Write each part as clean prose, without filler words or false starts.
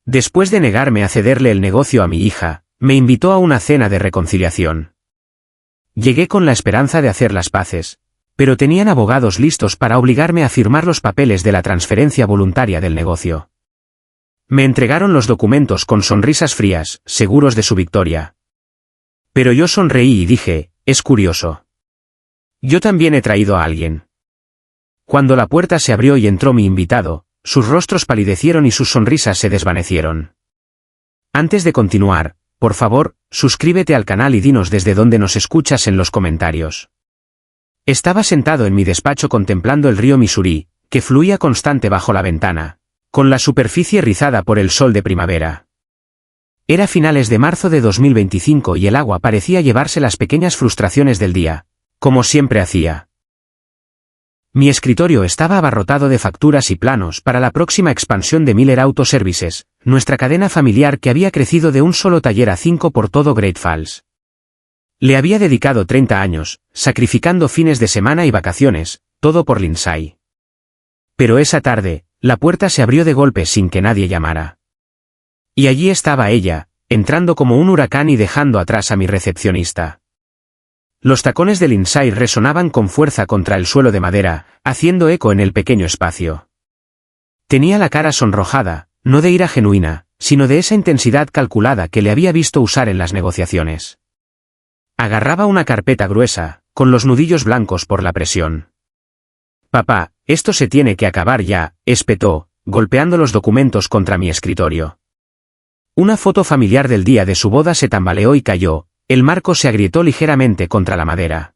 Después de negarme a cederle el negocio a mi hija, me invitó a una cena de reconciliación. Llegué con la esperanza de hacer las paces, pero tenían abogados listos para obligarme a firmar los papeles de la transferencia voluntaria del negocio. Me entregaron los documentos con sonrisas frías, seguros de su victoria. Pero yo sonreí y dije, es curioso. Yo también he traído a alguien. Cuando la puerta se abrió y entró mi invitado, sus rostros palidecieron y sus sonrisas se desvanecieron. Antes de continuar, por favor, suscríbete al canal y dinos desde dónde nos escuchas en los comentarios. Estaba sentado en mi despacho contemplando el río Missouri, que fluía constante bajo la ventana, con la superficie rizada por el sol de primavera. Era finales de marzo de 2025 y el agua parecía llevarse las pequeñas frustraciones del día, como siempre hacía. Mi escritorio estaba abarrotado de facturas y planos para la próxima expansión de Miller Auto Services, nuestra cadena familiar que había crecido de un solo taller a 5 por todo Great Falls. Le había dedicado 30 años, sacrificando fines de semana y vacaciones, todo por Lindsay. Pero esa tarde, la puerta se abrió de golpe sin que nadie llamara. Y allí estaba ella, entrando como un huracán y dejando atrás a mi recepcionista. Los tacones de Lindsay resonaban con fuerza contra el suelo de madera, haciendo eco en el pequeño espacio. Tenía la cara sonrojada, no de ira genuina, sino de esa intensidad calculada que le había visto usar en las negociaciones. Agarraba una carpeta gruesa, con los nudillos blancos por la presión. «Papá, esto se tiene que acabar ya», espetó, golpeando los documentos contra mi escritorio. Una foto familiar del día de su boda se tambaleó y cayó. El marco se agrietó ligeramente contra la madera.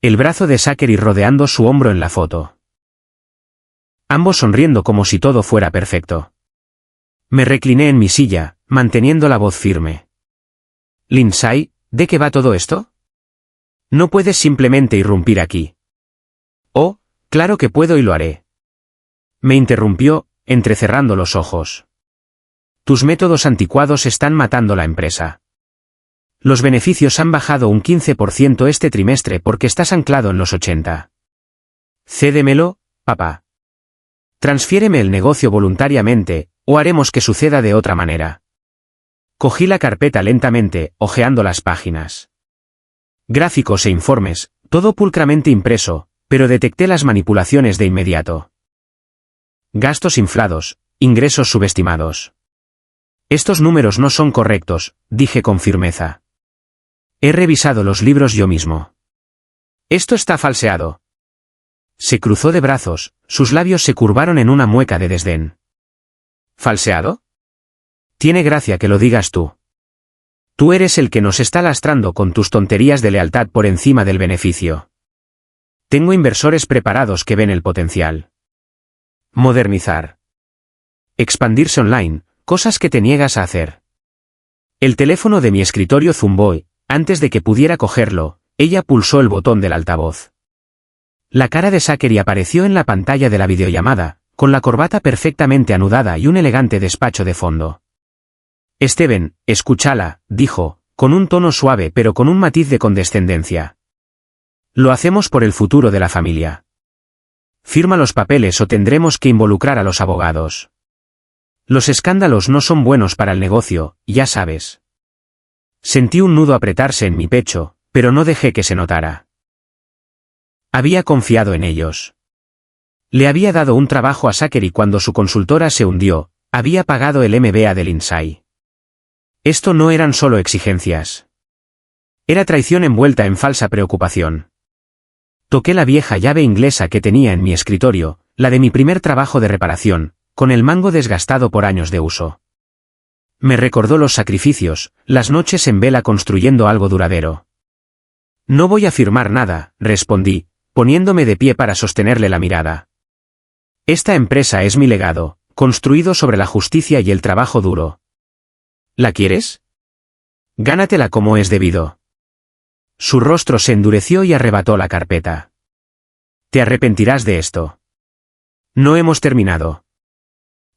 El brazo de Zachary rodeando su hombro en la foto. Ambos sonriendo como si todo fuera perfecto. Me recliné en mi silla, manteniendo la voz firme. «Lindsay, ¿de qué va todo esto? No puedes simplemente irrumpir aquí». «Oh, claro que puedo y lo haré». Me interrumpió, entrecerrando los ojos. «Tus métodos anticuados están matando la empresa. Los beneficios han bajado un 15% este trimestre porque estás anclado en los 80. Cédemelo, papá. Transfiéreme el negocio voluntariamente, o haremos que suceda de otra manera». Cogí la carpeta lentamente, hojeando las páginas. Gráficos e informes, todo pulcramente impreso, pero detecté las manipulaciones de inmediato. Gastos inflados, ingresos subestimados. «Estos números no son correctos», dije con firmeza. «He revisado los libros yo mismo. Esto está falseado». Se cruzó de brazos, sus labios se curvaron en una mueca de desdén. «¿Falseado? Tiene gracia que lo digas tú. Tú eres el que nos está lastrando con tus tonterías de lealtad por encima del beneficio. Tengo inversores preparados que ven el potencial. Modernizar. Expandirse online, cosas que te niegas a hacer». El teléfono de mi escritorio zumbó y, antes de que pudiera cogerlo, ella pulsó el botón del altavoz. La cara de Zachary apareció en la pantalla de la videollamada, con la corbata perfectamente anudada y un elegante despacho de fondo. «Steven, escúchala», dijo, con un tono suave pero con un matiz de condescendencia. «Lo hacemos por el futuro de la familia. Firma los papeles o tendremos que involucrar a los abogados. Los escándalos no son buenos para el negocio, ya sabes». Sentí un nudo apretarse en mi pecho, pero no dejé que se notara. Había confiado en ellos. Le había dado un trabajo a Zachary cuando su consultora se hundió, había pagado el MBA de Lindsay. Esto no eran solo exigencias. Era traición envuelta en falsa preocupación. Toqué la vieja llave inglesa que tenía en mi escritorio, la de mi primer trabajo de reparación, con el mango desgastado por años de uso. Me recordó los sacrificios, las noches en vela construyendo algo duradero. «No voy a firmar nada», respondí, poniéndome de pie para sostenerle la mirada. «Esta empresa es mi legado, construido sobre la justicia y el trabajo duro. ¿La quieres? Gánatela como es debido». Su rostro se endureció y arrebató la carpeta. «Te arrepentirás de esto. No hemos terminado».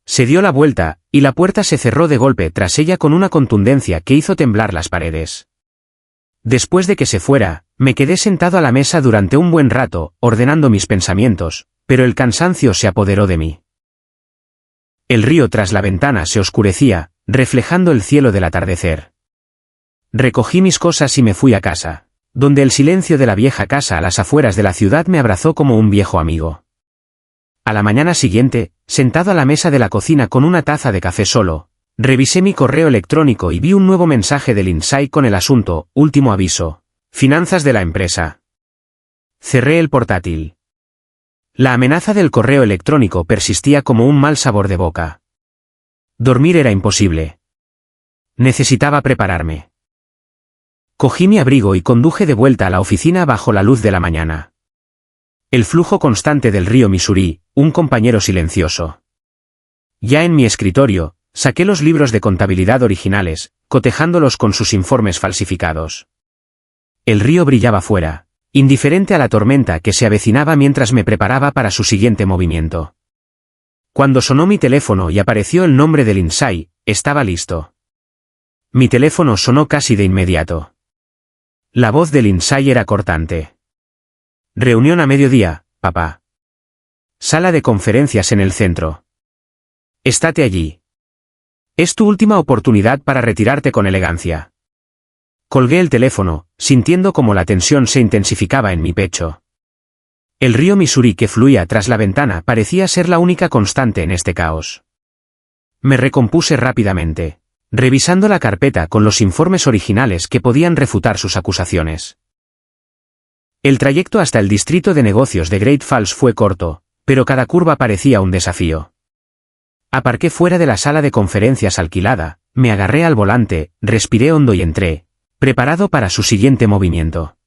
Se dio la vuelta, y la puerta se cerró de golpe tras ella con una contundencia que hizo temblar las paredes. Después de que se fuera, me quedé sentado a la mesa durante un buen rato, ordenando mis pensamientos, pero el cansancio se apoderó de mí. El río tras la ventana se oscurecía, reflejando el cielo del atardecer. Recogí mis cosas y me fui a casa, donde el silencio de la vieja casa a las afueras de la ciudad me abrazó como un viejo amigo. A la mañana siguiente, sentado a la mesa de la cocina con una taza de café solo, revisé mi correo electrónico y vi un nuevo mensaje del Insight con el asunto, último aviso, finanzas de la empresa. Cerré el portátil. La amenaza del correo electrónico persistía como un mal sabor de boca. Dormir era imposible. Necesitaba prepararme. Cogí mi abrigo y conduje de vuelta a la oficina bajo la luz de la mañana. El flujo constante del río Missouri, un compañero silencioso. Ya en mi escritorio, saqué los libros de contabilidad originales, cotejándolos con sus informes falsificados. El río brillaba fuera, indiferente a la tormenta que se avecinaba mientras me preparaba para su siguiente movimiento. Cuando sonó mi teléfono y apareció el nombre del Insight, estaba listo. Mi teléfono sonó casi de inmediato. La voz del Insight era cortante. Reunión a mediodía, papá. Sala de conferencias en el centro. Estate allí. Es tu última oportunidad para retirarte con elegancia. Colgué el teléfono, sintiendo como la tensión se intensificaba en mi pecho. El río Missouri que fluía tras la ventana parecía ser la única constante en este caos. Me recompuse rápidamente, revisando la carpeta con los informes originales que podían refutar sus acusaciones. El trayecto hasta el distrito de negocios de Great Falls fue corto, pero cada curva parecía un desafío. Aparqué fuera de la sala de conferencias alquilada, me agarré al volante, respiré hondo y entré, preparado para su siguiente movimiento.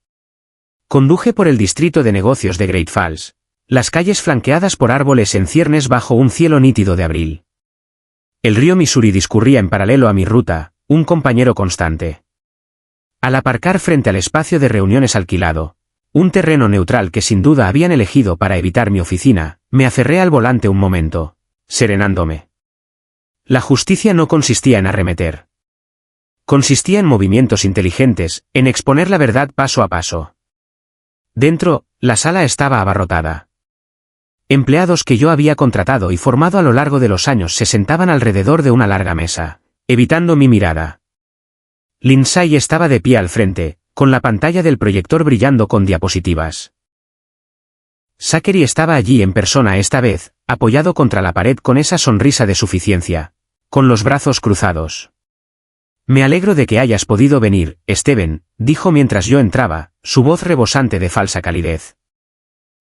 Conduje por el distrito de negocios de Great Falls, las calles flanqueadas por árboles en ciernes bajo un cielo nítido de abril. El río Missouri discurría en paralelo a mi ruta, un compañero constante. Al aparcar frente al espacio de reuniones alquilado, un terreno neutral que sin duda habían elegido para evitar mi oficina, me aferré al volante un momento, serenándome. La justicia no consistía en arremeter. Consistía en movimientos inteligentes, en exponer la verdad paso a paso. Dentro, la sala estaba abarrotada. Empleados que yo había contratado y formado a lo largo de los años se sentaban alrededor de una larga mesa, evitando mi mirada. Lindsay estaba de pie al frente, con la pantalla del proyector brillando con diapositivas. Zachary estaba allí en persona esta vez, apoyado contra la pared con esa sonrisa de suficiencia, con los brazos cruzados. Me alegro de que hayas podido venir, Steven, dijo mientras yo entraba, su voz rebosante de falsa calidez.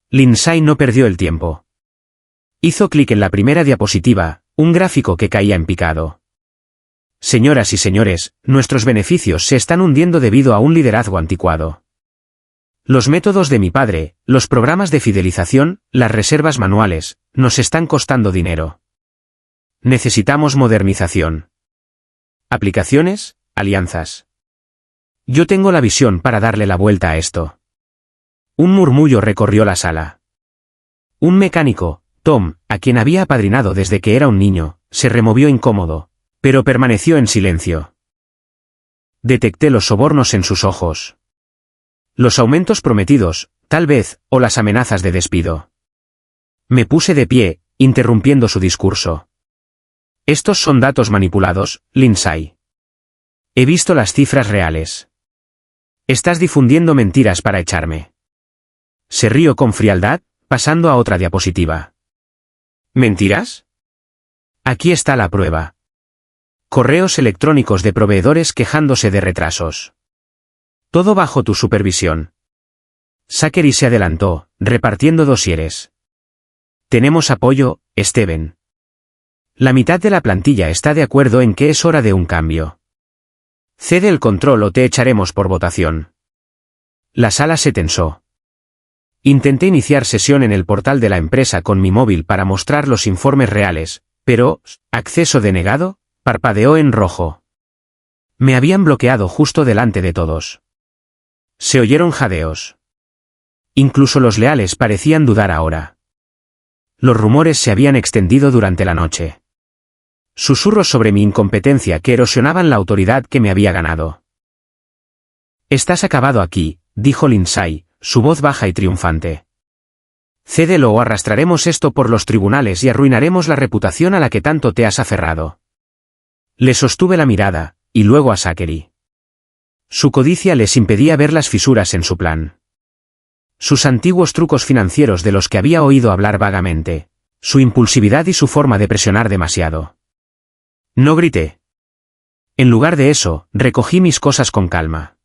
Lindsay no perdió el tiempo. Hizo clic en la primera diapositiva, un gráfico que caía en picado. Señoras y señores, nuestros beneficios se están hundiendo debido a un liderazgo anticuado. Los métodos de mi padre, los programas de fidelización, las reservas manuales, nos están costando dinero. Necesitamos modernización. Aplicaciones, alianzas. Yo tengo la visión para darle la vuelta a esto. Un murmullo recorrió la sala. Un mecánico, Tom, a quien había apadrinado desde que era un niño, se removió incómodo, pero permaneció en silencio. Detecté los sobornos en sus ojos. Los aumentos prometidos, tal vez, o las amenazas de despido. Me puse de pie, interrumpiendo su discurso. Estos son datos manipulados, Lindsay. He visto las cifras reales. Estás difundiendo mentiras para echarme. Se rió con frialdad, pasando a otra diapositiva. ¿Mentiras? Aquí está la prueba. Correos electrónicos de proveedores quejándose de retrasos. Todo bajo tu supervisión. Zachary se adelantó, repartiendo dosieres. Tenemos apoyo, Steven. La mitad de la plantilla está de acuerdo en que es hora de un cambio. Cede el control o te echaremos por votación. La sala se tensó. Intenté iniciar sesión en el portal de la empresa con mi móvil para mostrar los informes reales, pero, acceso denegado, parpadeó en rojo. Me habían bloqueado justo delante de todos. Se oyeron jadeos. Incluso los leales parecían dudar ahora. Los rumores se habían extendido durante la noche. Susurros sobre mi incompetencia que erosionaban la autoridad que me había ganado. Estás acabado aquí, dijo Lindsay, su voz baja y triunfante. Cédelo o arrastraremos esto por los tribunales y arruinaremos la reputación a la que tanto te has aferrado. Le sostuve la mirada, y luego a Zachary. Su codicia les impedía ver las fisuras en su plan. Sus antiguos trucos financieros de los que había oído hablar vagamente, su impulsividad y su forma de presionar demasiado. No grité. En lugar de eso, recogí mis cosas con calma.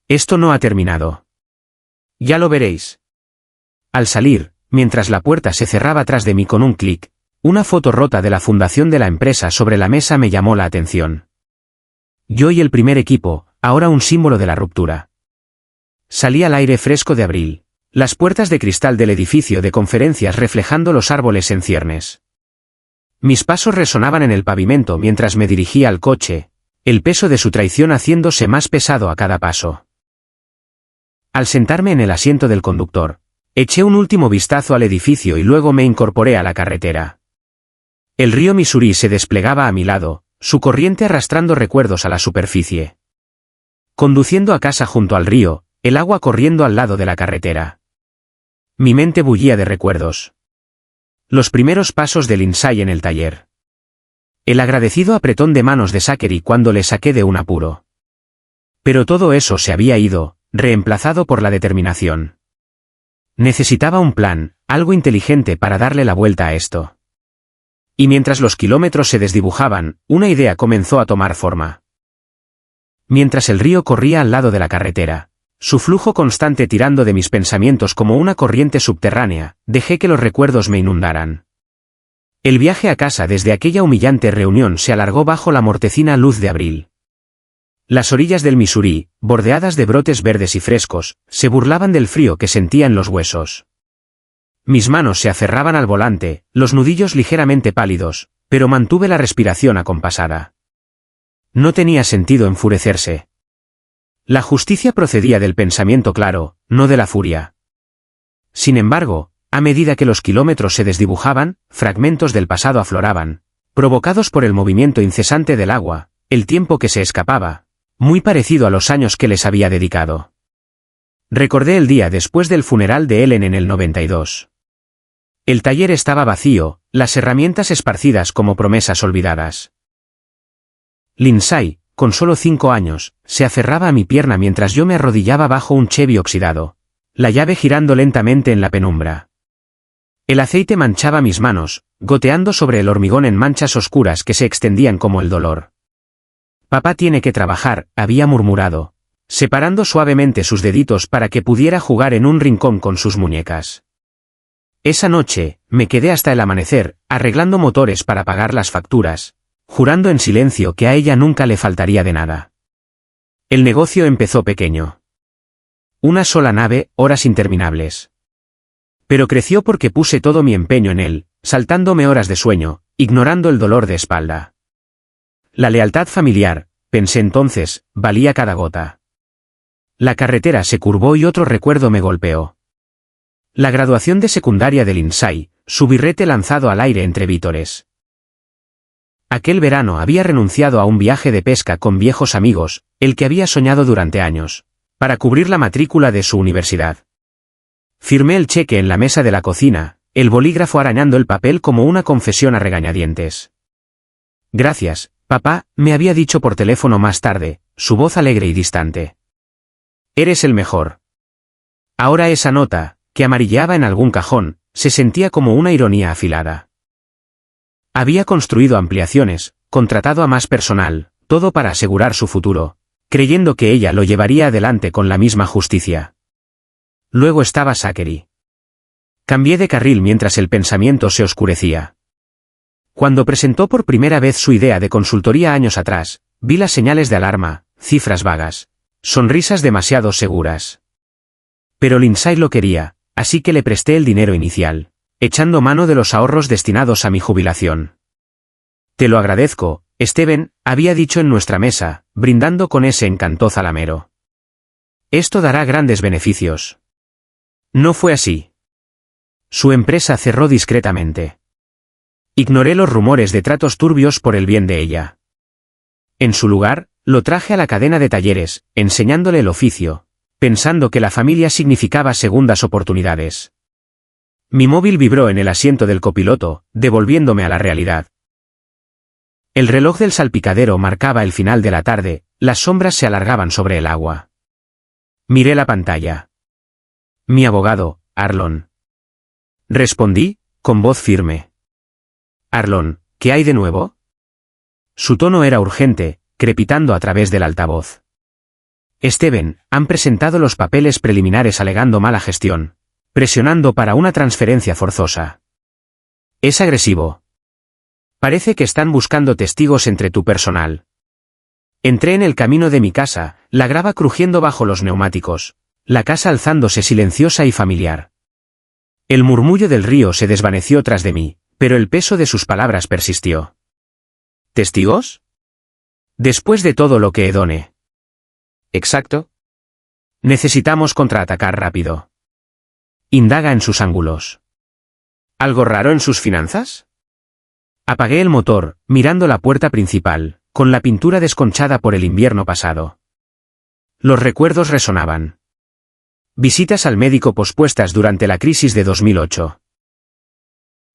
Esto no ha terminado. Ya lo veréis. Al salir, mientras la puerta se cerraba tras de mí con un clic, una foto rota de la fundación de la empresa sobre la mesa me llamó la atención. Yo y el primer equipo, ahora un símbolo de la ruptura. Salí al aire fresco de abril, las puertas de cristal del edificio de conferencias reflejando los árboles en ciernes. Mis pasos resonaban en el pavimento mientras me dirigía al coche, el peso de su traición haciéndose más pesado a cada paso. Al sentarme en el asiento del conductor, eché un último vistazo al edificio y luego me incorporé a la carretera. El río Missouri se desplegaba a mi lado, su corriente arrastrando recuerdos a la superficie. Conduciendo a casa junto al río, el agua corriendo al lado de la carretera. Mi mente bullía de recuerdos. Los primeros pasos de Lindsay en el taller. El agradecido apretón de manos de Zachary cuando le saqué de un apuro. Pero todo eso se había ido, reemplazado por la determinación. Necesitaba un plan, algo inteligente para darle la vuelta a esto. Y mientras los kilómetros se desdibujaban, una idea comenzó a tomar forma. Mientras el río corría al lado de la carretera, su flujo constante tirando de mis pensamientos como una corriente subterránea, dejé que los recuerdos me inundaran. El viaje a casa desde aquella humillante reunión se alargó bajo la mortecina luz de abril. Las orillas del Missouri, bordeadas de brotes verdes y frescos, se burlaban del frío que sentía en los huesos. Mis manos se aferraban al volante, los nudillos ligeramente pálidos, pero mantuve la respiración acompasada. No tenía sentido enfurecerse. La justicia procedía del pensamiento claro, no de la furia. Sin embargo, a medida que los kilómetros se desdibujaban, fragmentos del pasado afloraban, provocados por el movimiento incesante del agua, el tiempo que se escapaba, muy parecido a los años que les había dedicado. Recordé el día después del funeral de Ellen en el 92. El taller estaba vacío, las herramientas esparcidas como promesas olvidadas. Lindsay, con solo 5 años, se aferraba a mi pierna mientras yo me arrodillaba bajo un Chevy oxidado, la llave girando lentamente en la penumbra. El aceite manchaba mis manos, goteando sobre el hormigón en manchas oscuras que se extendían como el dolor. Papá tiene que trabajar, había murmurado, separando suavemente sus deditos para que pudiera jugar en un rincón con sus muñecas. Esa noche, me quedé hasta el amanecer, arreglando motores para pagar las facturas, jurando en silencio que a ella nunca le faltaría de nada. El negocio empezó pequeño. Una sola nave, horas interminables. Pero creció porque puse todo mi empeño en él, saltándome horas de sueño, ignorando el dolor de espalda. La lealtad familiar, pensé entonces, valía cada gota. La carretera se curvó y otro recuerdo me golpeó. La graduación de secundaria de Lindsay, su birrete lanzado al aire entre vítores. Aquel verano había renunciado a un viaje de pesca con viejos amigos, el que había soñado durante años, para cubrir la matrícula de su universidad. Firmé el cheque en la mesa de la cocina, el bolígrafo arañando el papel como una confesión a regañadientes. Gracias, papá, me había dicho por teléfono más tarde, su voz alegre y distante. Eres el mejor. Ahora esa nota, que amarilleaba en algún cajón, se sentía como una ironía afilada. Había construido ampliaciones, contratado a más personal, todo para asegurar su futuro, creyendo que ella lo llevaría adelante con la misma justicia. Luego estaba Zachary. Cambié de carril mientras el pensamiento se oscurecía. Cuando presentó por primera vez su idea de consultoría años atrás, vi las señales de alarma, cifras vagas, sonrisas demasiado seguras. Pero Lindsay lo quería, así que le presté el dinero inicial, echando mano de los ahorros destinados a mi jubilación. Te lo agradezco, Steven, había dicho en nuestra mesa, brindando con ese encanto zalamero. Esto dará grandes beneficios. No fue así. Su empresa cerró discretamente. Ignoré los rumores de tratos turbios por el bien de ella. En su lugar, lo traje a la cadena de talleres, enseñándole el oficio, pensando que la familia significaba segundas oportunidades. Mi móvil vibró en el asiento del copiloto, devolviéndome a la realidad. El reloj del salpicadero marcaba el final de la tarde, las sombras se alargaban sobre el agua. Miré la pantalla. Mi abogado, Arlon. Respondí, con voz firme. Arlon, ¿qué hay de nuevo? Su tono era urgente, crepitando a través del altavoz. Steven, han presentado los papeles preliminares alegando mala gestión, presionando para una transferencia forzosa. Es agresivo. Parece que están buscando testigos entre tu personal. Entré en el camino de mi casa, la grava crujiendo bajo los neumáticos, la casa alzándose silenciosa y familiar. El murmullo del río se desvaneció tras de mí, pero el peso de sus palabras persistió. ¿Testigos? Después de todo lo que Edone. Exacto. Necesitamos contraatacar rápido. Indaga en sus ángulos. ¿Algo raro en sus finanzas? Apagué el motor, mirando la puerta principal, con la pintura desconchada por el invierno pasado. Los recuerdos resonaban. Visitas al médico pospuestas durante la crisis de 2008.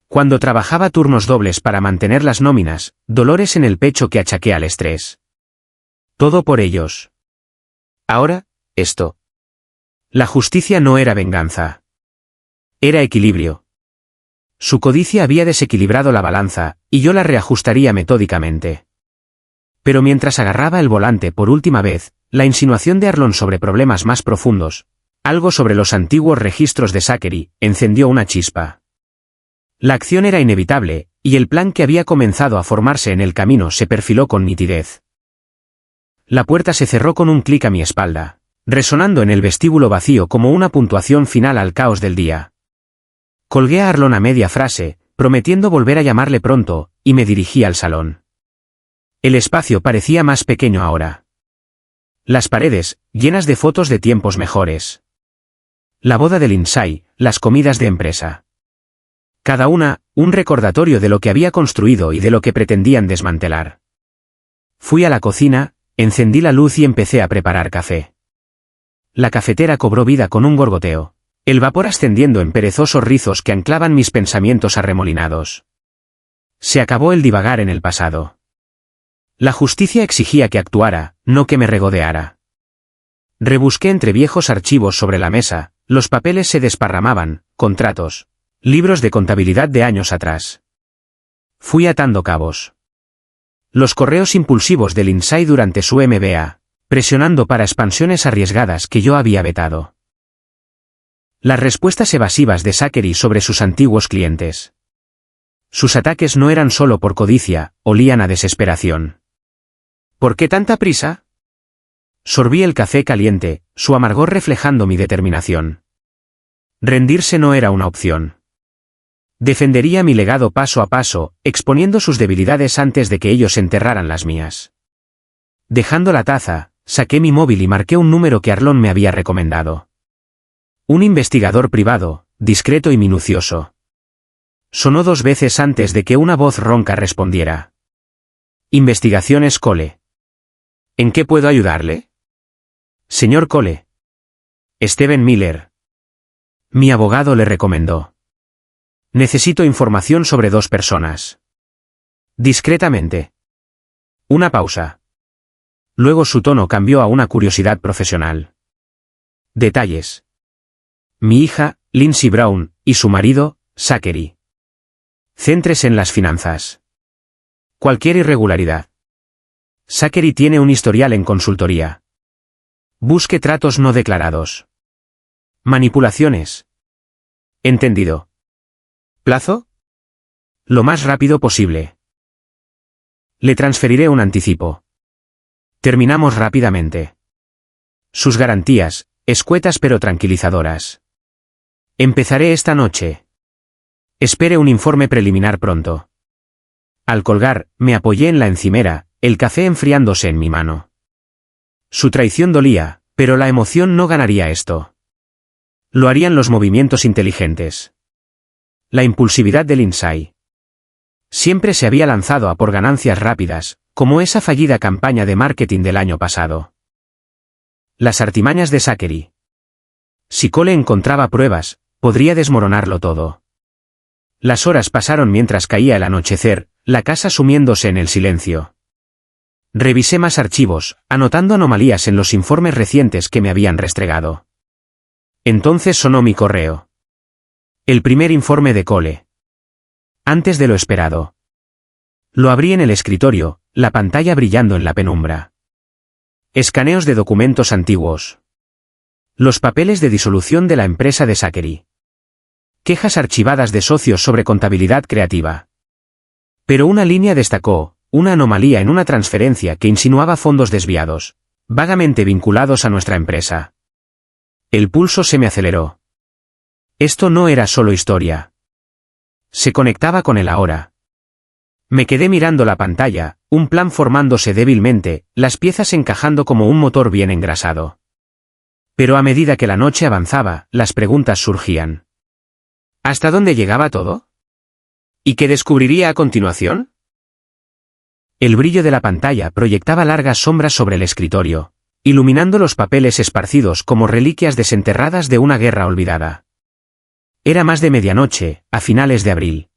Cuando trabajaba turnos dobles para mantener las nóminas, dolores en el pecho que achaqué al estrés. Todo por ellos. Ahora, esto. La justicia no era venganza. Era equilibrio. Su codicia había desequilibrado la balanza, y yo la reajustaría metódicamente. Pero mientras agarraba el volante por última vez, la insinuación de Arlon sobre problemas más profundos, algo sobre los antiguos registros de Zachary, encendió una chispa. La acción era inevitable, y el plan que había comenzado a formarse en el camino se perfiló con nitidez. La puerta se cerró con un clic a mi espalda, resonando en el vestíbulo vacío como una puntuación final al caos del día. Colgué a Arlon a media frase, prometiendo volver a llamarle pronto, y me dirigí al salón. El espacio parecía más pequeño ahora. Las paredes, llenas de fotos de tiempos mejores. La boda de Lindsay, las comidas de empresa. Cada una, un recordatorio de lo que había construido y de lo que pretendían desmantelar. Fui a la cocina, encendí la luz y empecé a preparar café. La cafetera cobró vida con un gorgoteo. El vapor ascendiendo en perezosos rizos que anclaban mis pensamientos arremolinados. Se acabó el divagar en el pasado. La justicia exigía que actuara, no que me regodeara. Rebusqué entre viejos archivos sobre la mesa, los papeles se desparramaban, contratos, libros de contabilidad de años atrás. Fui atando cabos. Los correos impulsivos de Lindsay durante su MBA, presionando para expansiones arriesgadas que yo había vetado. Las respuestas evasivas de Zachary sobre sus antiguos clientes. Sus ataques no eran solo por codicia, olían a desesperación. ¿Por qué tanta prisa? Sorbí el café caliente, su amargor reflejando mi determinación. Rendirse no era una opción. Defendería mi legado paso a paso, exponiendo sus debilidades antes de que ellos enterraran las mías. Dejando la taza, saqué mi móvil y marqué un número que Arlon me había recomendado. Un investigador privado, discreto y minucioso. Sonó 2 veces antes de que una voz ronca respondiera. Investigaciones Cole. ¿En qué puedo ayudarle? Señor Cole. Steven Miller. Mi abogado le recomendó. Necesito información sobre 2 personas. Discretamente. Una pausa. Luego su tono cambió a una curiosidad profesional. Detalles. Mi hija, Lindsay Brown, y su marido, Zachary. Céntrese en las finanzas. Cualquier irregularidad. Zachary tiene un historial en consultoría. Busque tratos no declarados. Manipulaciones. Entendido. ¿Plazo? Lo más rápido posible. Le transferiré un anticipo. Terminamos rápidamente. Sus garantías, escuetas pero tranquilizadoras. Empezaré esta noche. Espere un informe preliminar pronto. Al colgar, me apoyé en la encimera, el café enfriándose en mi mano. Su traición dolía, pero la emoción no ganaría esto. Lo harían los movimientos inteligentes. La impulsividad de Lindsay. Siempre se había lanzado a por ganancias rápidas, como esa fallida campaña de marketing del año pasado. Las artimañas de Zachary. Si Cole encontraba pruebas, podría desmoronarlo todo. Las horas pasaron mientras caía el anochecer, la casa sumiéndose en el silencio. Revisé más archivos, anotando anomalías en los informes recientes que me habían restregado. Entonces sonó mi correo. El primer informe de Cole. Antes de lo esperado. Lo abrí en el escritorio, la pantalla brillando en la penumbra. Escaneos de documentos antiguos. Los papeles de disolución de la empresa de Zachary. Quejas archivadas de socios sobre contabilidad creativa. Pero una línea destacó, una anomalía en una transferencia que insinuaba fondos desviados, vagamente vinculados a nuestra empresa. El pulso se me aceleró. Esto no era solo historia. Se conectaba con el ahora. Me quedé mirando la pantalla, un plan formándose débilmente, las piezas encajando como un motor bien engrasado. Pero a medida que la noche avanzaba, las preguntas surgían. ¿Hasta dónde llegaba todo? ¿Y qué descubriría a continuación? El brillo de la pantalla proyectaba largas sombras sobre el escritorio, iluminando los papeles esparcidos como reliquias desenterradas de una guerra olvidada. Era más de medianoche, a finales de abril.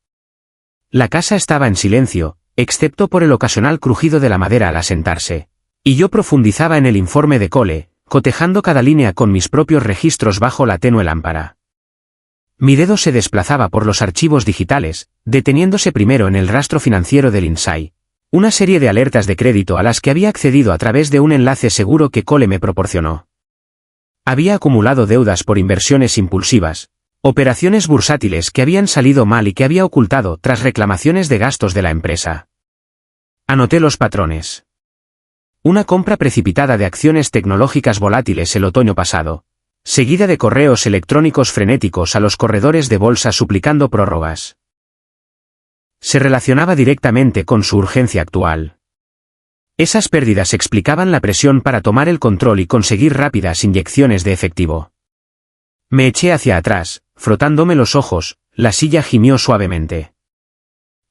La casa estaba en silencio, excepto por el ocasional crujido de la madera al asentarse, y yo profundizaba en el informe de Cole, cotejando cada línea con mis propios registros bajo la tenue lámpara. Mi dedo se desplazaba por los archivos digitales, deteniéndose primero en el rastro financiero del Insight, una serie de alertas de crédito a las que había accedido a través de un enlace seguro que Cole me proporcionó. Había acumulado deudas por inversiones impulsivas, operaciones bursátiles que habían salido mal y que había ocultado tras reclamaciones de gastos de la empresa. Anoté los patrones. Una compra precipitada de acciones tecnológicas volátiles el otoño pasado, seguida de correos electrónicos frenéticos a los corredores de bolsa suplicando prórrogas. Se relacionaba directamente con su urgencia actual. Esas pérdidas explicaban la presión para tomar el control y conseguir rápidas inyecciones de efectivo. Me eché hacia atrás, frotándome los ojos, la silla gimió suavemente.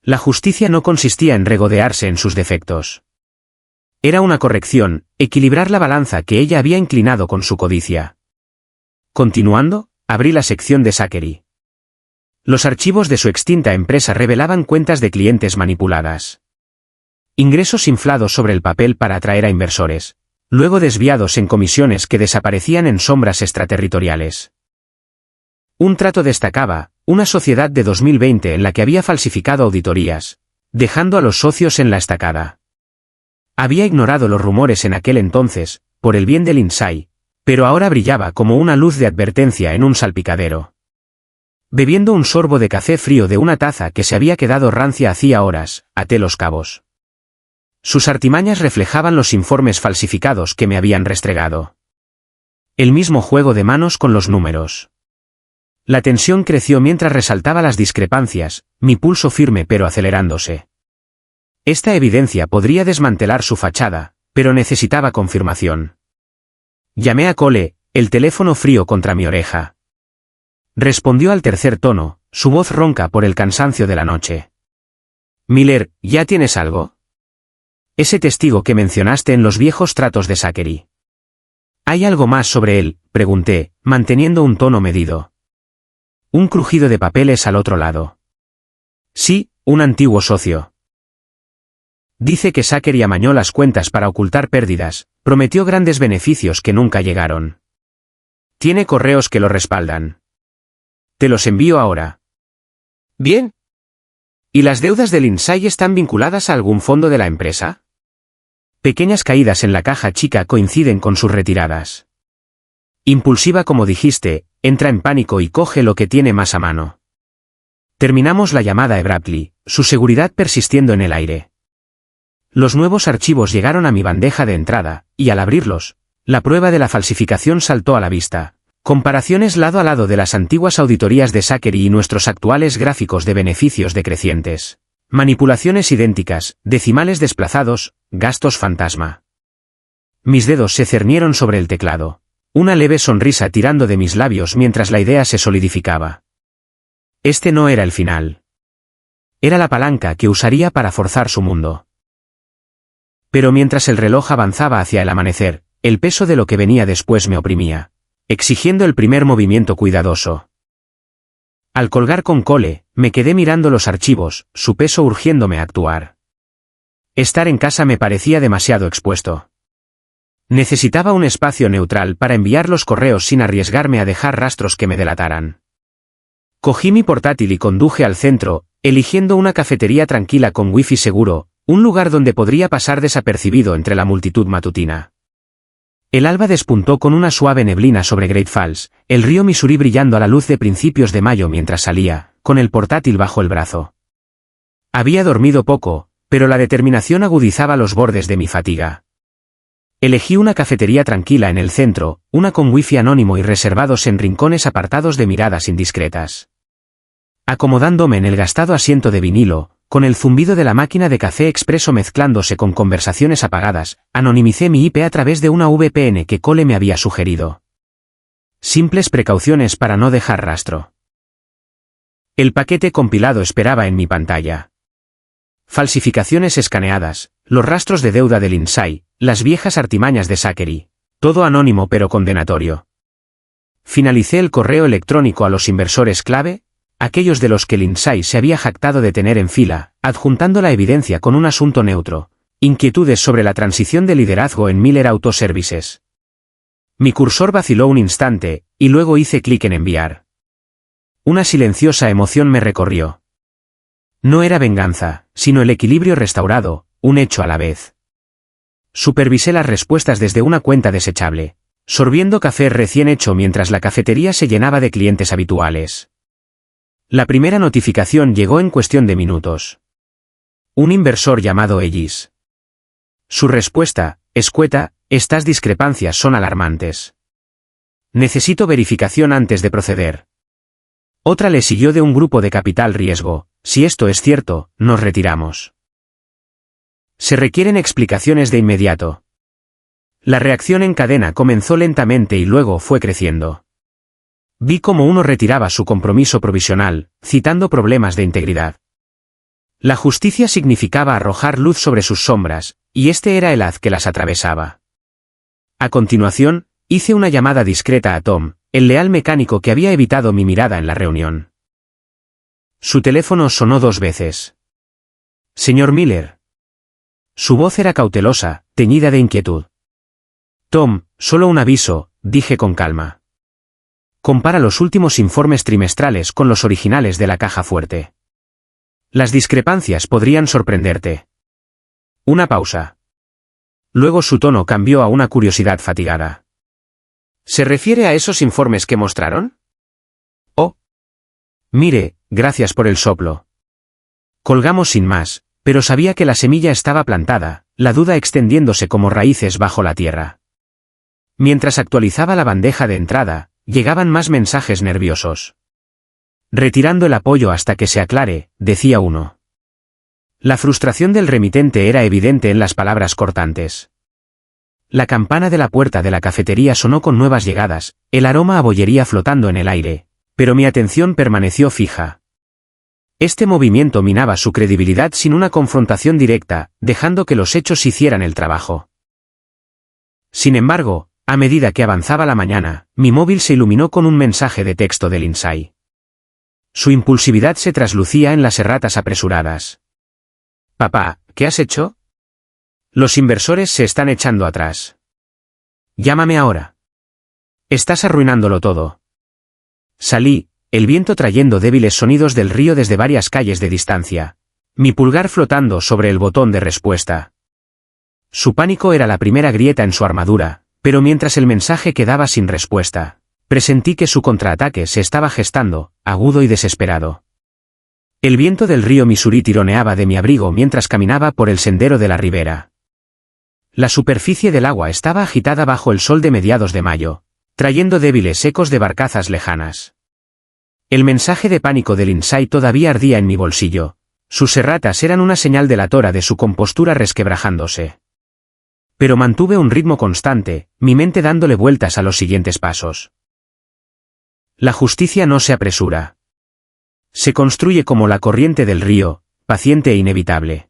La justicia no consistía en regodearse en sus defectos. Era una corrección, equilibrar la balanza que ella había inclinado con su codicia. Continuando, abrí la sección de Zachary. Los archivos de su extinta empresa revelaban cuentas de clientes manipuladas. Ingresos inflados sobre el papel para atraer a inversores, luego desviados en comisiones que desaparecían en sombras extraterritoriales. Un trato destacaba, una sociedad de 2020 en la que había falsificado auditorías, dejando a los socios en la estacada. Había ignorado los rumores en aquel entonces, por el bien del Insight, pero ahora brillaba como una luz de advertencia en un salpicadero. Bebiendo un sorbo de café frío de una taza que se había quedado rancia hacía horas, até los cabos. Sus artimañas reflejaban los informes falsificados que me habían restregado. El mismo juego de manos con los números. La tensión creció mientras resaltaba las discrepancias, mi pulso firme pero acelerándose. Esta evidencia podría desmantelar su fachada, pero necesitaba confirmación. Llamé a Cole, el teléfono frío contra mi oreja. Respondió al tercer tono, su voz ronca por el cansancio de la noche. Miller, ¿ya tienes algo? Ese testigo que mencionaste en los viejos tratos de Zachary. ¿Hay algo más sobre él?, pregunté, manteniendo un tono medido. Un crujido de papeles al otro lado. Sí, un antiguo socio. Dice que Zachary amañó las cuentas para ocultar pérdidas, prometió grandes beneficios que nunca llegaron. Tiene correos que lo respaldan. Te los envío ahora. Bien. ¿Y las deudas del Insight están vinculadas a algún fondo de la empresa? Pequeñas caídas en la caja chica coinciden con sus retiradas. Impulsiva como dijiste, entra en pánico y coge lo que tiene más a mano. Terminamos la llamada abruptly, su seguridad persistiendo en el aire. Los nuevos archivos llegaron a mi bandeja de entrada, y al abrirlos, la prueba de la falsificación saltó a la vista. Comparaciones lado a lado de las antiguas auditorías de Zachary y nuestros actuales gráficos de beneficios decrecientes. Manipulaciones idénticas, decimales desplazados, gastos fantasma. Mis dedos se cernieron sobre el teclado. Una leve sonrisa tirando de mis labios mientras la idea se solidificaba. Este no era el final. Era la palanca que usaría para forzar su mundo. Pero mientras el reloj avanzaba hacia el amanecer, el peso de lo que venía después me oprimía, exigiendo el primer movimiento cuidadoso. Al colgar con Cole, me quedé mirando los archivos, su peso urgiéndome a actuar. Estar en casa me parecía demasiado expuesto. Necesitaba un espacio neutral para enviar los correos sin arriesgarme a dejar rastros que me delataran. Cogí mi portátil y conduje al centro, eligiendo una cafetería tranquila con wifi seguro, un lugar donde podría pasar desapercibido entre la multitud matutina. El alba despuntó con una suave neblina sobre Great Falls, el río Missouri brillando a la luz de principios de mayo mientras salía, con el portátil bajo el brazo. Había dormido poco, pero la determinación agudizaba los bordes de mi fatiga. Elegí una cafetería tranquila en el centro, una con wifi anónimo y reservados en rincones apartados de miradas indiscretas. Acomodándome en el gastado asiento de vinilo, con el zumbido de la máquina de café expreso mezclándose con conversaciones apagadas, anonimicé mi IP a través de una VPN que Cole me había sugerido. Simples precauciones para no dejar rastro. El paquete compilado esperaba en mi pantalla. Falsificaciones escaneadas, los rastros de deuda del Lindsay, las viejas artimañas de Zachary, todo anónimo pero condenatorio. Finalicé el correo electrónico a los inversores clave, aquellos de los que Lindsay se había jactado de tener en fila, adjuntando la evidencia con un asunto neutro, inquietudes sobre la transición de liderazgo en Miller Auto Services. Mi cursor vaciló un instante, y luego hice clic en enviar. Una silenciosa emoción me recorrió. No era venganza, sino el equilibrio restaurado, un hecho a la vez. Supervisé las respuestas desde una cuenta desechable, sorbiendo café recién hecho mientras la cafetería se llenaba de clientes habituales. La primera notificación llegó en cuestión de minutos. Un inversor llamado Ellis. Su respuesta, escueta: estas discrepancias son alarmantes. Necesito verificación antes de proceder. Otra le siguió de un grupo de capital riesgo: si esto es cierto, nos retiramos. Se requieren explicaciones de inmediato. La reacción en cadena comenzó lentamente y luego fue creciendo. Vi cómo uno retiraba su compromiso provisional, citando problemas de integridad. La justicia significaba arrojar luz sobre sus sombras, y este era el haz que las atravesaba. A continuación, hice una llamada discreta a Tom, el leal mecánico que había evitado mi mirada en la reunión. Su teléfono sonó 2 veces. Señor Miller. Su voz era cautelosa, teñida de inquietud. Tom, solo un aviso, dije con calma. Compara los últimos informes trimestrales con los originales de la caja fuerte. Las discrepancias podrían sorprenderte. Una pausa. Luego su tono cambió a una curiosidad fatigada. ¿Se refiere a esos informes que mostraron? Oh. Mire, gracias por el soplo. Colgamos sin más, pero sabía que la semilla estaba plantada, la duda extendiéndose como raíces bajo la tierra. Mientras actualizaba la bandeja de entrada, llegaban más mensajes nerviosos. Retirando el apoyo hasta que se aclare, decía uno. La frustración del remitente era evidente en las palabras cortantes. La campana de la puerta de la cafetería sonó con nuevas llegadas, el aroma a bollería flotando en el aire, pero mi atención permaneció fija. Este movimiento minaba su credibilidad sin una confrontación directa, dejando que los hechos hicieran el trabajo. Sin embargo, a medida que avanzaba la mañana, mi móvil se iluminó con un mensaje de texto de Lindsay. Su impulsividad se traslucía en las erratas apresuradas. Papá, ¿qué has hecho? Los inversores se están echando atrás. Llámame ahora. Estás arruinándolo todo. Salí, el viento trayendo débiles sonidos del río desde varias calles de distancia, mi pulgar flotando sobre el botón de respuesta. Su pánico era la primera grieta en su armadura, pero mientras el mensaje quedaba sin respuesta, presentí que su contraataque se estaba gestando, agudo y desesperado. El viento del río Missouri tironeaba de mi abrigo mientras caminaba por el sendero de la ribera. La superficie del agua estaba agitada bajo el sol de mediados de mayo, trayendo débiles ecos de barcazas lejanas. El mensaje de pánico de Lindsay todavía ardía en mi bolsillo. Sus erratas eran una señal delatora de su compostura resquebrajándose. Pero mantuve un ritmo constante, mi mente dándole vueltas a los siguientes pasos. La justicia no se apresura. Se construye como la corriente del río, paciente e inevitable.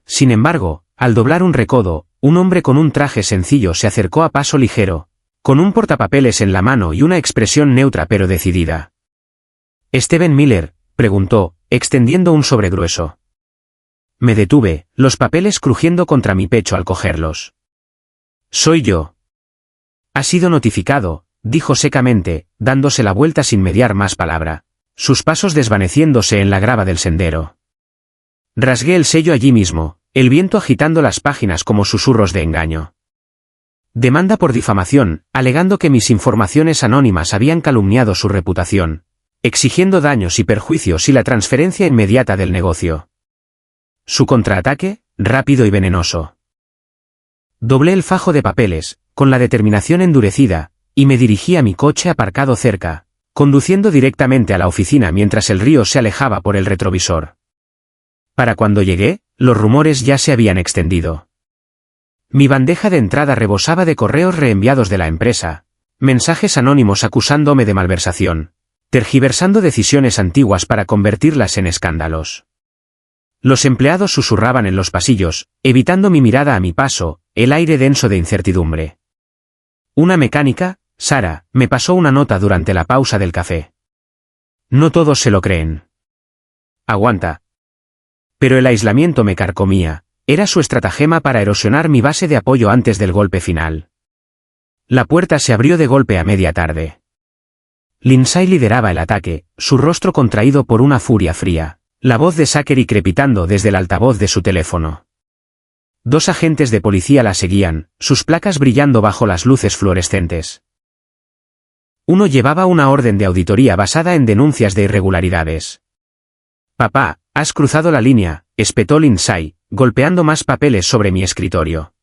Sin embargo, al doblar un recodo, un hombre con un traje sencillo se acercó a paso ligero, con un portapapeles en la mano y una expresión neutra pero decidida. Steven Miller, preguntó, extendiendo un sobre grueso. Me detuve, los papeles crujiendo contra mi pecho al cogerlos. Soy yo. Ha sido notificado, dijo secamente, dándose la vuelta sin mediar más palabra, sus pasos desvaneciéndose en la grava del sendero. Rasgué el sello allí mismo, el viento agitando las páginas como susurros de engaño. Demanda por difamación, alegando que mis informaciones anónimas habían calumniado su reputación, exigiendo daños y perjuicios y la transferencia inmediata del negocio. Su contraataque, rápido y venenoso. Doblé el fajo de papeles, con la determinación endurecida, y me dirigí a mi coche aparcado cerca, conduciendo directamente a la oficina mientras el río se alejaba por el retrovisor. Para cuando llegué, los rumores ya se habían extendido. Mi bandeja de entrada rebosaba de correos reenviados de la empresa, mensajes anónimos acusándome de malversación, tergiversando decisiones antiguas para convertirlas en escándalos. Los empleados susurraban en los pasillos, evitando mi mirada a mi paso, el aire denso de incertidumbre. Una mecánica, Sara, me pasó una nota durante la pausa del café. No todos se lo creen. Aguanta. Pero el aislamiento me carcomía, era su estratagema para erosionar mi base de apoyo antes del golpe final. La puerta se abrió de golpe a media tarde. Lindsay lideraba el ataque, su rostro contraído por una furia fría, la voz de Zachary crepitando desde el altavoz de su teléfono. 2 agentes de policía la seguían, sus placas brillando bajo las luces fluorescentes. Uno llevaba una orden de auditoría basada en denuncias de irregularidades. Papá, has cruzado la línea, espetó Lindsay, golpeando más papeles sobre mi escritorio.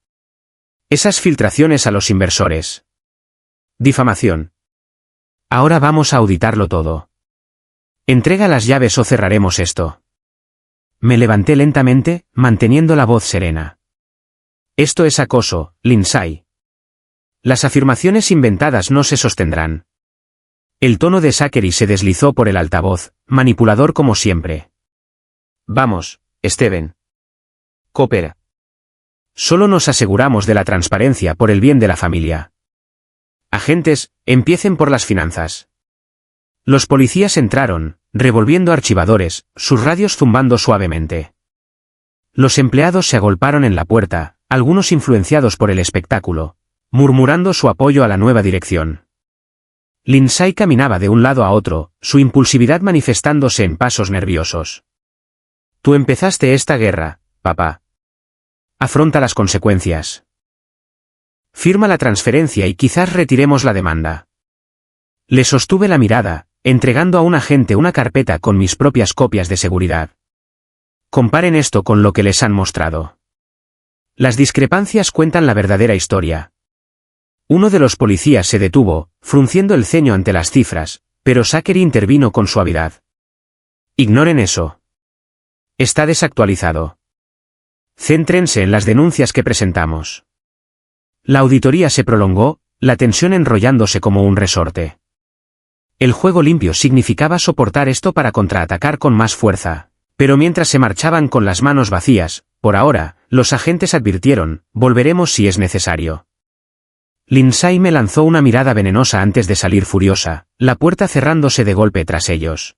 Esas filtraciones a los inversores. Difamación. Ahora vamos a auditarlo todo. Entrega las llaves o cerraremos esto. Me levanté lentamente, manteniendo la voz serena. Esto es acoso, Lindsay. Las afirmaciones inventadas no se sostendrán. El tono de Zachary se deslizó por el altavoz, manipulador como siempre. Vamos, Steven. Coopera. Solo nos aseguramos de la transparencia por el bien de la familia. Agentes, empiecen por las finanzas. Los policías entraron, revolviendo archivadores, sus radios zumbando suavemente. Los empleados se agolparon en la puerta, algunos influenciados por el espectáculo, murmurando su apoyo a la nueva dirección. Lindsay caminaba de un lado a otro, su impulsividad manifestándose en pasos nerviosos. Tú empezaste esta guerra, papá. Afronta las consecuencias. Firma la transferencia y quizás retiremos la demanda. Le sostuve la mirada, entregando a un agente una carpeta con mis propias copias de seguridad. Comparen esto con lo que les han mostrado. Las discrepancias cuentan la verdadera historia. Uno de los policías se detuvo, frunciendo el ceño ante las cifras, pero Zachary intervino con suavidad. Ignoren eso. Está desactualizado. Céntrense en las denuncias que presentamos. La auditoría se prolongó, la tensión enrollándose como un resorte. El juego limpio significaba soportar esto para contraatacar con más fuerza, pero mientras se marchaban con las manos vacías, por ahora, los agentes advirtieron, volveremos si es necesario. Lindsay me lanzó una mirada venenosa antes de salir furiosa, la puerta cerrándose de golpe tras ellos.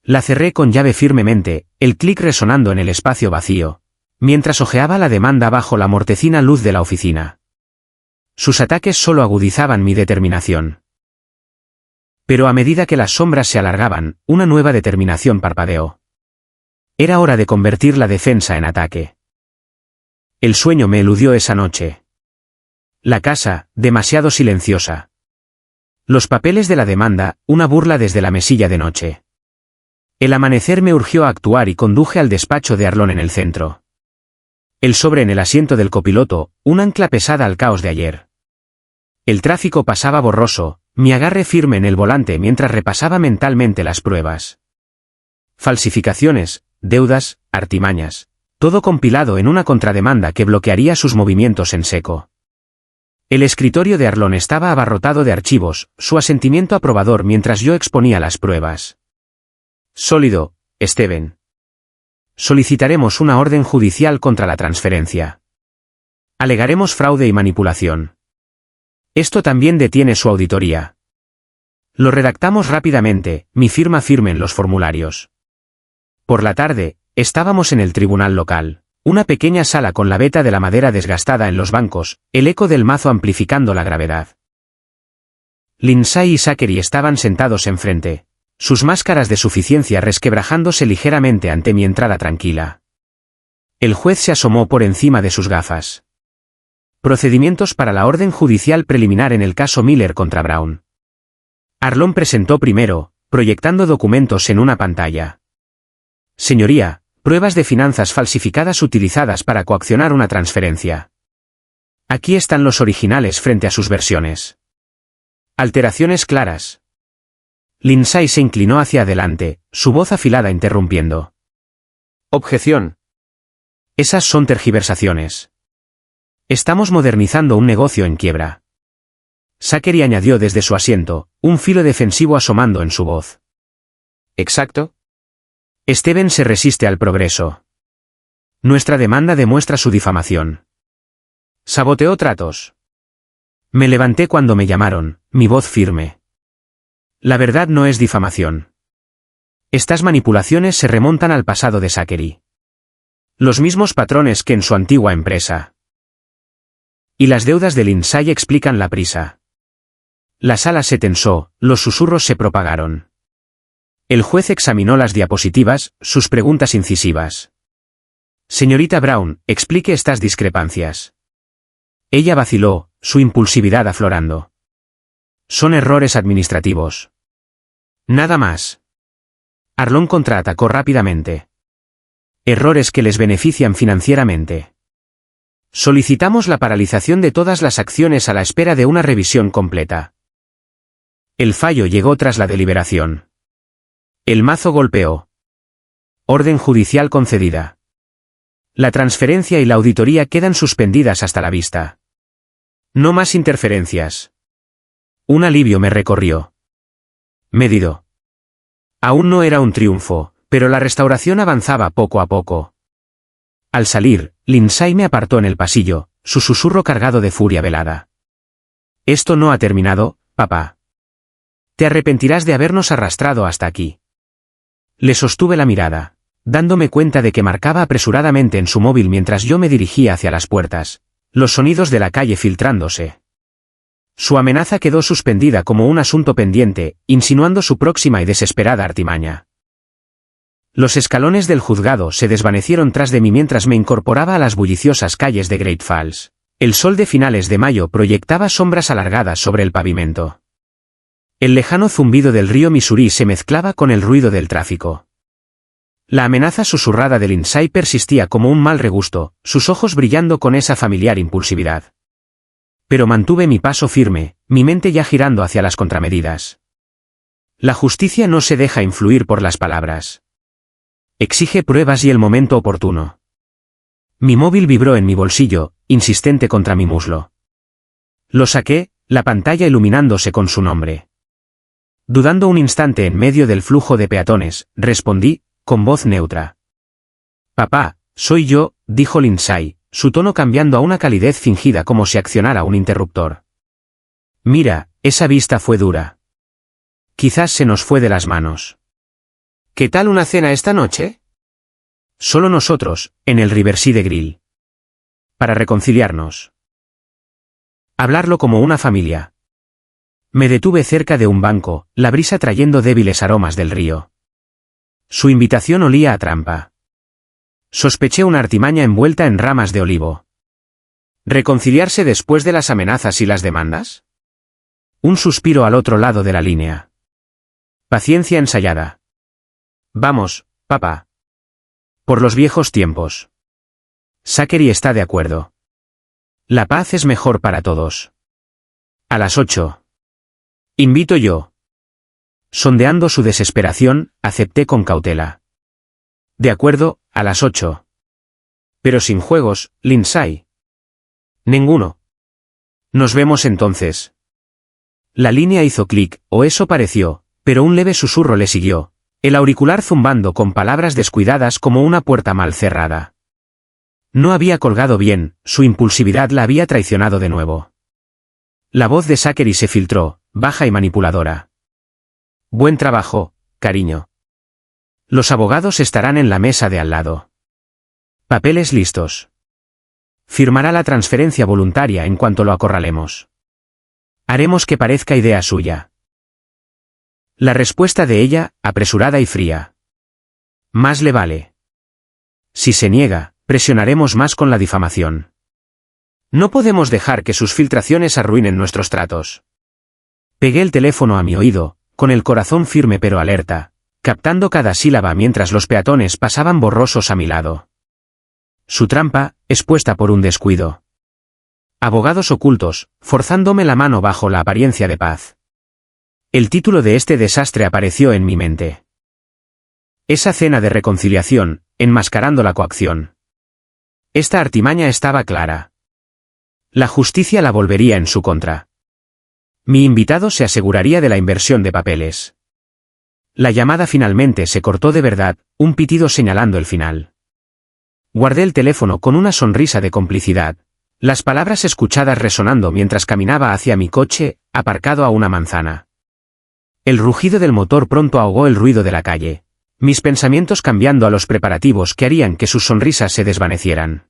La cerré con llave firmemente, el clic resonando en el espacio vacío, mientras hojeaba la demanda bajo la mortecina luz de la oficina. Sus ataques solo agudizaban mi determinación. Pero a medida que las sombras se alargaban, una nueva determinación parpadeó. Era hora de convertir la defensa en ataque. El sueño me eludió esa noche. La casa, demasiado silenciosa. Los papeles de la demanda, una burla desde la mesilla de noche. El amanecer me urgió a actuar y conduje al despacho de Arlon en el centro. El sobre en el asiento del copiloto, un ancla pesada al caos de ayer. El tráfico pasaba borroso, mi agarre firme en el volante mientras repasaba mentalmente las pruebas. Falsificaciones, deudas, artimañas, todo compilado en una contrademanda que bloquearía sus movimientos en seco. El escritorio de Arlon estaba abarrotado de archivos, su asentimiento aprobador mientras yo exponía las pruebas. Sólido, Steven. Solicitaremos una orden judicial contra la transferencia. Alegaremos fraude y manipulación. Esto también detiene su auditoría. Lo redactamos rápidamente, mi firma firme en los formularios. Por la tarde, estábamos en el tribunal local. Una pequeña sala con la veta de la madera desgastada en los bancos, el eco del mazo amplificando la gravedad. Lindsay y Zachary estaban sentados enfrente, sus máscaras de suficiencia resquebrajándose ligeramente ante mi entrada tranquila. El juez se asomó por encima de sus gafas. Procedimientos para la orden judicial preliminar en el caso Miller contra Brown. Arlon presentó primero, proyectando documentos en una pantalla. Señoría, pruebas de finanzas falsificadas utilizadas para coaccionar una transferencia. Aquí están los originales frente a sus versiones. Alteraciones claras. Lindsay se inclinó hacia adelante, su voz afilada interrumpiendo. Objeción. Esas son tergiversaciones. Estamos modernizando un negocio en quiebra. Zachary añadió desde su asiento, un filo defensivo asomando en su voz. ¿Exacto? Steven se resiste al progreso. Nuestra demanda demuestra su difamación. Saboteó tratos. Me levanté cuando me llamaron, mi voz firme. La verdad no es difamación. Estas manipulaciones se remontan al pasado de Zachary. Los mismos patrones que en su antigua empresa. Y las deudas de Lindsay explican la prisa. La sala se tensó, los susurros se propagaron. El juez examinó las diapositivas, sus preguntas incisivas. Señorita Brown, explique estas discrepancias. Ella vaciló, su impulsividad aflorando. Son errores administrativos. Nada más. Arlon contraatacó rápidamente. Errores que les benefician financieramente. Solicitamos la paralización de todas las acciones a la espera de una revisión completa. El fallo llegó tras la deliberación. El mazo golpeó. Orden judicial concedida. La transferencia y la auditoría quedan suspendidas hasta la vista. No más interferencias. Un alivio me recorrió. Medido. Aún no era un triunfo, pero la restauración avanzaba poco a poco. Al salir, Lindsay me apartó en el pasillo, su susurro cargado de furia velada. Esto no ha terminado, papá. Te arrepentirás de habernos arrastrado hasta aquí. Le sostuve la mirada, dándome cuenta de que marcaba apresuradamente en su móvil mientras yo me dirigía hacia las puertas, los sonidos de la calle filtrándose. Su amenaza quedó suspendida como un asunto pendiente, insinuando su próxima y desesperada artimaña. Los escalones del juzgado se desvanecieron tras de mí mientras me incorporaba a las bulliciosas calles de Great Falls. El sol de finales de mayo proyectaba sombras alargadas sobre el pavimento. El lejano zumbido del río Missouri se mezclaba con el ruido del tráfico. La amenaza susurrada de Lindsay persistía como un mal regusto, sus ojos brillando con esa familiar impulsividad. Pero mantuve mi paso firme, mi mente ya girando hacia las contramedidas. La justicia no se deja influir por las palabras. Exige pruebas y el momento oportuno. Mi móvil vibró en mi bolsillo, insistente contra mi muslo. Lo saqué, la pantalla iluminándose con su nombre. Dudando un instante en medio del flujo de peatones, respondí, con voz neutra. Papá, soy yo, dijo Lindsay, su tono cambiando a una calidez fingida como si accionara un interruptor. Mira, esa vista fue dura. Quizás se nos fue de las manos. ¿Qué tal una cena esta noche? Solo nosotros, en el Riverside Grill. Para reconciliarnos. Hablarlo como una familia. Me detuve cerca de un banco, la brisa trayendo débiles aromas del río. Su invitación olía a trampa. Sospeché una artimaña envuelta en ramas de olivo. ¿Reconciliarse después de las amenazas y las demandas? Un suspiro al otro lado de la línea. Paciencia ensayada. Vamos, papá. Por los viejos tiempos. Zachary está de acuerdo. La paz es mejor para todos. A las 8. Invito yo. Sondeando su desesperación, acepté con cautela. De acuerdo, a las 8. Pero sin juegos, Lindsay. Ninguno. Nos vemos entonces. La línea hizo clic, o eso pareció, pero un leve susurro le siguió, el auricular zumbando con palabras descuidadas como una puerta mal cerrada. No había colgado bien, su impulsividad la había traicionado de nuevo. La voz de Zachary se filtró, baja y manipuladora. Buen trabajo, cariño. Los abogados estarán en la mesa de al lado. Papeles listos. Firmará la transferencia voluntaria en cuanto lo acorralemos. Haremos que parezca idea suya. La respuesta de ella, apresurada y fría. Más le vale. Si se niega, presionaremos más con la difamación. No podemos dejar que sus filtraciones arruinen nuestros tratos. Pegué el teléfono a mi oído, con el corazón firme pero alerta, captando cada sílaba mientras los peatones pasaban borrosos a mi lado. Su trampa, expuesta por un descuido. Abogados ocultos, forzándome la mano bajo la apariencia de paz. El título de este desastre apareció en mi mente. Esa cena de reconciliación, enmascarando la coacción. Esta artimaña estaba clara. La justicia la volvería en su contra. Mi invitado se aseguraría de la inversión de papeles. La llamada finalmente se cortó de verdad, un pitido señalando el final. Guardé el teléfono con una sonrisa de complicidad, las palabras escuchadas resonando mientras caminaba hacia mi coche, aparcado a una manzana. El rugido del motor pronto ahogó el ruido de la calle, mis pensamientos cambiando a los preparativos que harían que sus sonrisas se desvanecieran.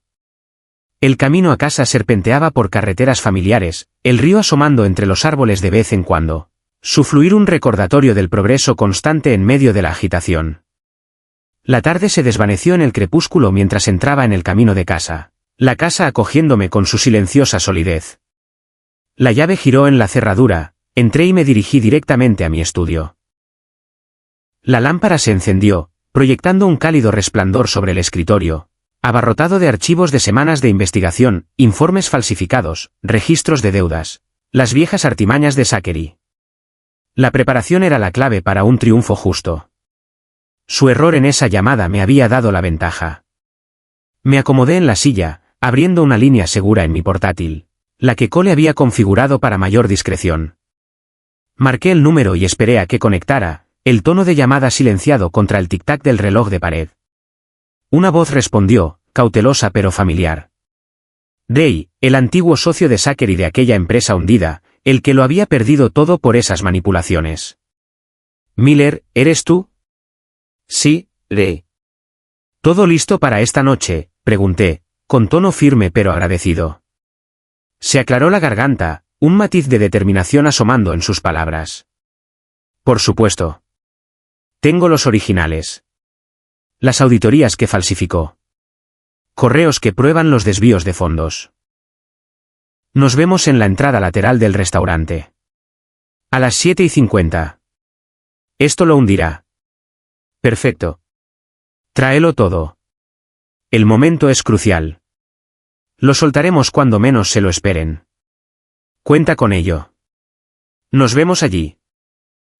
El camino a casa serpenteaba por carreteras familiares, el río asomando entre los árboles de vez en cuando, su fluir un recordatorio del progreso constante en medio de la agitación. La tarde se desvaneció en el crepúsculo mientras entraba en el camino de casa, la casa acogiéndome con su silenciosa solidez. La llave giró en la cerradura, entré y me dirigí directamente a mi estudio. La lámpara se encendió, proyectando un cálido resplandor sobre el escritorio, abarrotado de archivos de semanas de investigación, informes falsificados, registros de deudas, las viejas artimañas de Zachary. La preparación era la clave para un triunfo justo. Su error en esa llamada me había dado la ventaja. Me acomodé en la silla, abriendo una línea segura en mi portátil, la que Cole había configurado para mayor discreción. Marqué el número y esperé a que conectara, el tono de llamada silenciado contra el tic-tac del reloj de pared. Una voz respondió, cautelosa pero familiar. Day, el antiguo socio de Zachary de aquella empresa hundida, el que lo había perdido todo por esas manipulaciones. Miller, ¿eres tú? Sí, Day. ¿Todo listo para esta noche?, pregunté, con tono firme pero agradecido. Se aclaró la garganta, un matiz de determinación asomando en sus palabras. Por supuesto. Tengo los originales. Las auditorías que falsificó. Correos que prueban los desvíos de fondos. Nos vemos en la entrada lateral del restaurante. A las 7:50. Esto lo hundirá. Perfecto. Tráelo todo. El momento es crucial. Lo soltaremos cuando menos se lo esperen. Cuenta con ello. Nos vemos allí.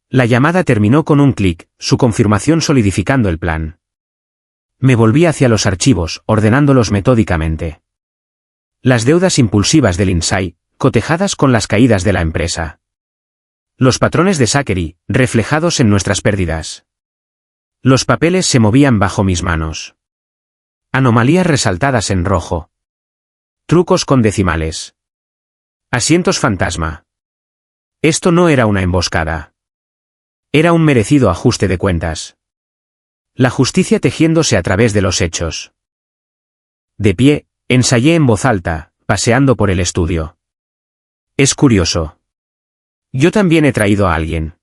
La llamada terminó con un clic, su confirmación solidificando el plan. Me volví hacia los archivos, ordenándolos metódicamente. Las deudas impulsivas del Insight, cotejadas con las caídas de la empresa. Los patrones de Zachary, reflejados en nuestras pérdidas. Los papeles se movían bajo mis manos. Anomalías resaltadas en rojo. Trucos con decimales. Asientos fantasma. Esto no era una emboscada. Era un merecido ajuste de cuentas. La justicia tejiéndose a través de los hechos. De pie, ensayé en voz alta, paseando por el estudio. Es curioso. Yo también he traído a alguien.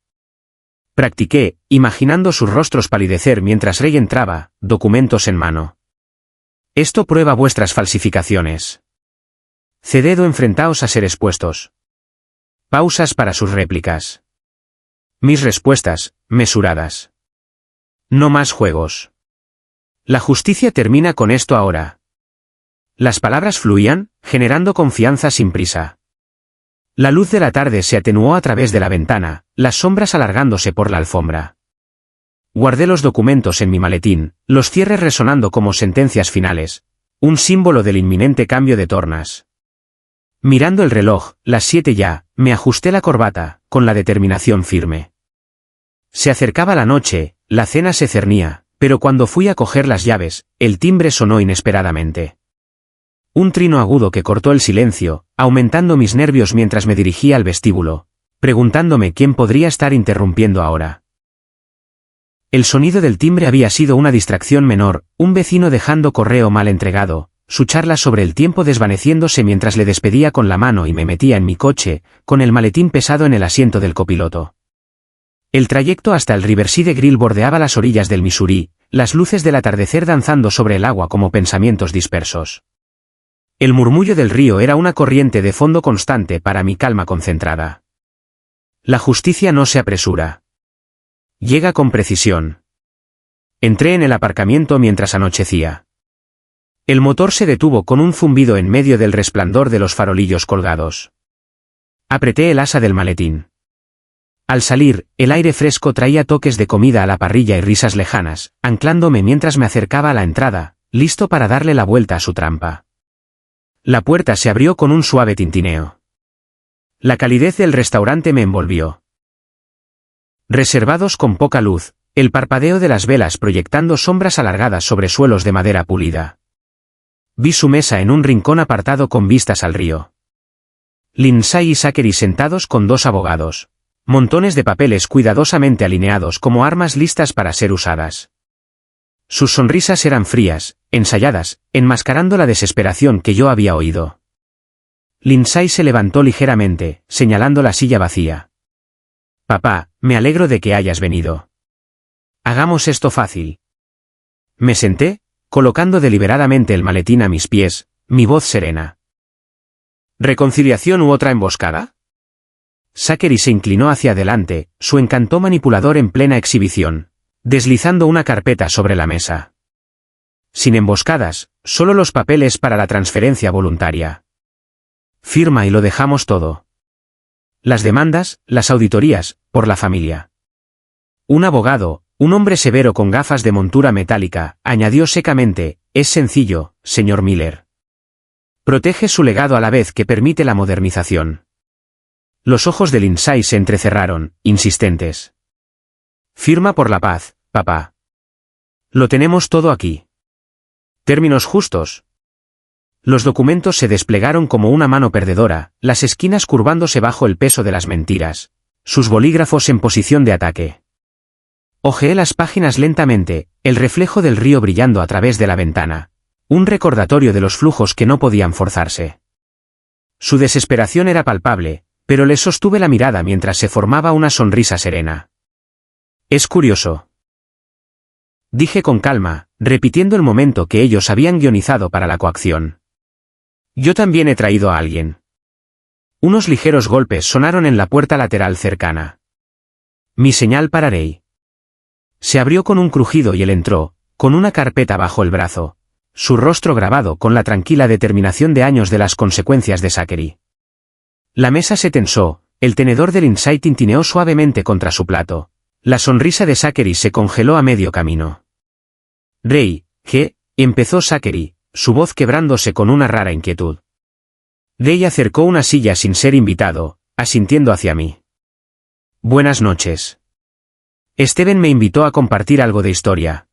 Practiqué, imaginando sus rostros palidecer mientras Rey entraba, documentos en mano. Esto prueba vuestras falsificaciones. Ceded o enfrentaos a ser expuestos. Pausas para sus réplicas. Mis respuestas, mesuradas. No más juegos. La justicia termina con esto ahora. Las palabras fluían, generando confianza sin prisa. La luz de la tarde se atenuó a través de la ventana, las sombras alargándose por la alfombra. Guardé los documentos en mi maletín, los cierres resonando como sentencias finales, un símbolo del inminente cambio de tornas. Mirando el reloj, las 7 ya, me ajusté la corbata, con la determinación firme. Se acercaba la noche, la cena se cernía, pero cuando fui a coger las llaves, el timbre sonó inesperadamente. Un trino agudo que cortó el silencio, aumentando mis nervios mientras me dirigía al vestíbulo, preguntándome quién podría estar interrumpiendo ahora. El sonido del timbre había sido una distracción menor, un vecino dejando correo mal entregado, su charla sobre el tiempo desvaneciéndose mientras le despedía con la mano y me metía en mi coche, con el maletín pesado en el asiento del copiloto. El trayecto hasta el Riverside Grill bordeaba las orillas del Missouri, las luces del atardecer danzando sobre el agua como pensamientos dispersos. El murmullo del río era una corriente de fondo constante para mi calma concentrada. La justicia no se apresura. Llega con precisión. Entré en el aparcamiento mientras anochecía. El motor se detuvo con un zumbido en medio del resplandor de los farolillos colgados. Apreté el asa del maletín. Al salir, el aire fresco traía toques de comida a la parrilla y risas lejanas, anclándome mientras me acercaba a la entrada, listo para darle la vuelta a su trampa. La puerta se abrió con un suave tintineo. La calidez del restaurante me envolvió. Reservados con poca luz, el parpadeo de las velas proyectando sombras alargadas sobre suelos de madera pulida. Vi su mesa en un rincón apartado con vistas al río. Lindsay y Zachary sentados con dos abogados. Montones de papeles cuidadosamente alineados como armas listas para ser usadas. Sus sonrisas eran frías, ensayadas, enmascarando la desesperación que yo había oído. Lindsay se levantó ligeramente, señalando la silla vacía. «Papá, me alegro de que hayas venido. Hagamos esto fácil». Me senté, colocando deliberadamente el maletín a mis pies, mi voz serena. ¿Reconciliación u otra emboscada? Zachary se inclinó hacia adelante, su encanto manipulador en plena exhibición, deslizando una carpeta sobre la mesa. Sin emboscadas, solo los papeles para la transferencia voluntaria. Firma y lo dejamos todo. Las demandas, las auditorías, por la familia. Un abogado, un hombre severo con gafas de montura metálica, añadió secamente, es sencillo, señor Miller. Protege su legado a la vez que permite la modernización. Los ojos de Lindsay se entrecerraron, insistentes. Firma por la paz, papá. Lo tenemos todo aquí. Términos justos. Los documentos se desplegaron como una mano perdedora, las esquinas curvándose bajo el peso de las mentiras, sus bolígrafos en posición de ataque. Hojeé las páginas lentamente, el reflejo del río brillando a través de la ventana, un recordatorio de los flujos que no podían forzarse. Su desesperación era palpable, pero le sostuve la mirada mientras se formaba una sonrisa serena. Es curioso. Dije con calma, repitiendo el momento que ellos habían guionizado para la coacción. Yo también he traído a alguien. Unos ligeros golpes sonaron en la puerta lateral cercana. Mi señal para Ray. Se abrió con un crujido y él entró, con una carpeta bajo el brazo, su rostro grabado con la tranquila determinación de años de las consecuencias de Zachary. La mesa se tensó, el tenedor de Lindsay tintineó suavemente contra su plato. La sonrisa de Zachary se congeló a medio camino. Ray, ¿qué? Empezó Zachary, su voz quebrándose con una rara inquietud. Ray acercó una silla sin ser invitado, asintiendo hacia mí. Buenas noches. Steven me invitó a compartir algo de historia.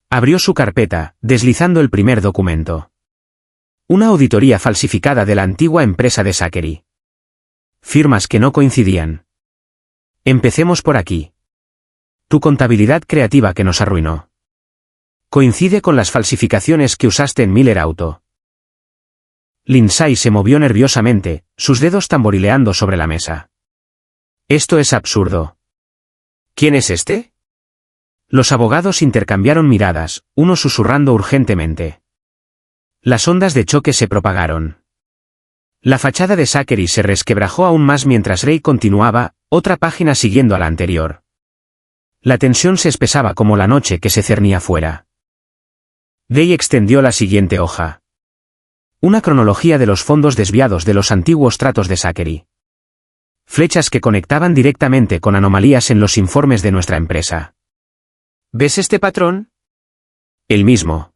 Abrió su carpeta, deslizando el primer documento. Una auditoría falsificada de la antigua empresa de Zachary. Firmas que no coincidían. Empecemos por aquí. Tu contabilidad creativa que nos arruinó. Coincide con las falsificaciones que usaste en Miller Auto. Lindsay se movió nerviosamente, sus dedos tamborileando sobre la mesa. Esto es absurdo. ¿Quién es este? Los abogados intercambiaron miradas, uno susurrando urgentemente. Las ondas de choque se propagaron. La fachada de Zachary se resquebrajó aún más mientras Ray continuaba, otra página siguiendo a la anterior. La tensión se espesaba como la noche que se cernía fuera. Ray extendió la siguiente hoja. Una cronología de los fondos desviados de los antiguos tratos de Zachary. Flechas que conectaban directamente con anomalías en los informes de nuestra empresa. ¿Ves este patrón? El mismo.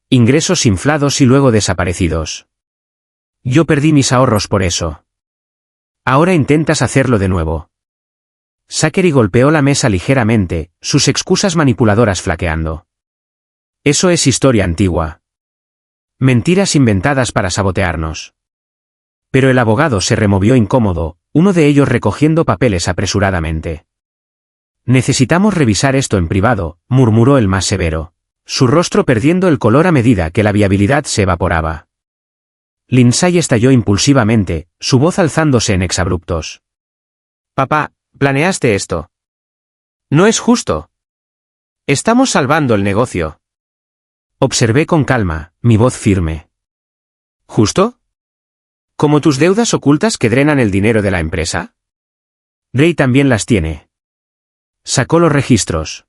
Ingresos inflados y luego desaparecidos. Yo perdí mis ahorros por eso. Ahora intentas hacerlo de nuevo. Zachary golpeó la mesa ligeramente, sus excusas manipuladoras flaqueando. Eso es historia antigua. Mentiras inventadas para sabotearnos. Pero el abogado se removió incómodo, uno de ellos recogiendo papeles apresuradamente. Necesitamos revisar esto en privado, murmuró el más severo, su rostro perdiendo el color a medida que la viabilidad se evaporaba. Lindsay estalló impulsivamente, su voz alzándose en exabruptos. Papá, planeaste esto. No es justo. Estamos salvando el negocio. Observé con calma, mi voz firme. ¿Justo? ¿Como tus deudas ocultas que drenan el dinero de la empresa? Ray también las tiene. Sacó los registros.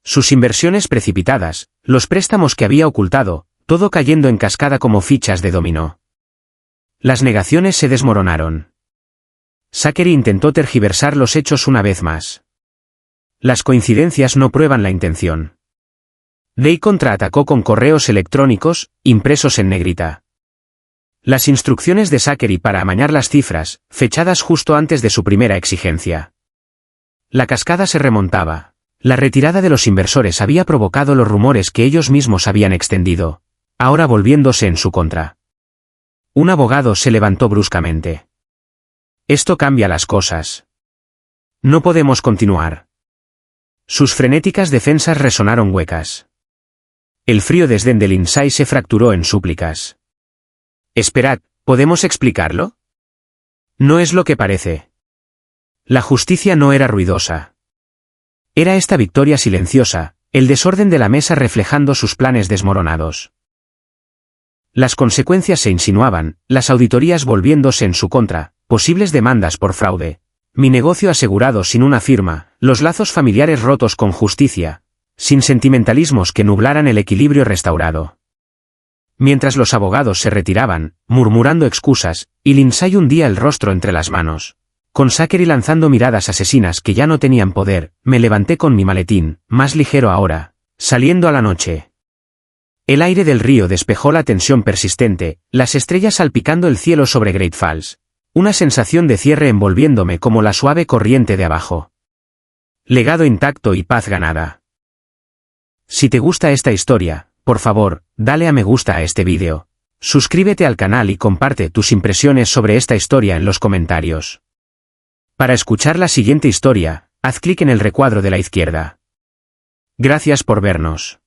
Sus inversiones precipitadas, los préstamos que había ocultado, todo cayendo en cascada como fichas de dominó. Las negaciones se desmoronaron. Zachary intentó tergiversar los hechos una vez más. Las coincidencias no prueban la intención. Day contraatacó con correos electrónicos, impresos en negrita. Las instrucciones de Zachary para amañar las cifras, fechadas justo antes de su primera exigencia. La cascada se remontaba. La retirada de los inversores había provocado los rumores que ellos mismos habían extendido, ahora volviéndose en su contra. Un abogado se levantó bruscamente. Esto cambia las cosas. No podemos continuar. Sus frenéticas defensas resonaron huecas. El frío desdén de Lindsay se fracturó en súplicas. Esperad, ¿podemos explicarlo? No es lo que parece. La justicia no era ruidosa. Era esta victoria silenciosa, el desorden de la mesa reflejando sus planes desmoronados. Las consecuencias se insinuaban, las auditorías volviéndose en su contra, posibles demandas por fraude, mi negocio asegurado sin una firma, los lazos familiares rotos con justicia, sin sentimentalismos que nublaran el equilibrio restaurado. Mientras los abogados se retiraban, murmurando excusas, y Lindsay hundía el rostro entre las manos, con Zachary lanzando miradas asesinas que ya no tenían poder, me levanté con mi maletín, más ligero ahora, saliendo a la noche. El aire del río despejó la tensión persistente, las estrellas salpicando el cielo sobre Great Falls, una sensación de cierre envolviéndome como la suave corriente de abajo. Legado intacto y paz ganada. Si te gusta esta historia, por favor, dale a me gusta a este vídeo. Suscríbete al canal y comparte tus impresiones sobre esta historia en los comentarios. Para escuchar la siguiente historia, haz clic en el recuadro de la izquierda. Gracias por vernos.